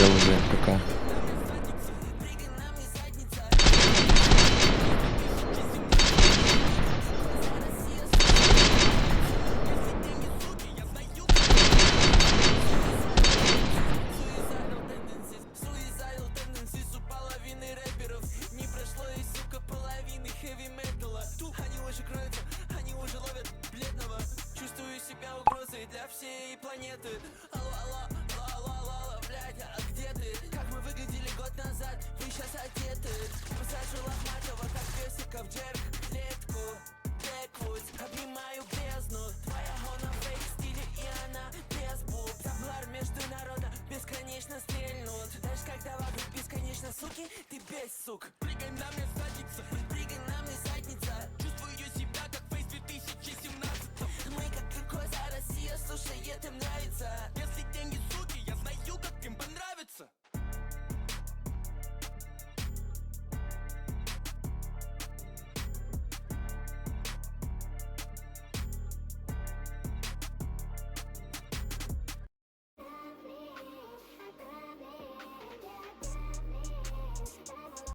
надоел уже ПК. Для всей планеты. Алло, алло, алло, алло, алло, блядь, а где ты? Как мы выглядели год назад, вы сейчас одеты. Посажу лохматого, как песика в джерк, клетку. Бэквуд, обнимаю бездну. Твоя гона в фейк-стиле, и она без буб. Таблар международно бесконечно стрельнут. Даже когда вокруг бесконечно суки, ты без сук. Прыгай на мне задница, прыгай на мне задница. Чувствую себя как фейс 2017. Мы как глюкоза, Россия слушает, им нравится.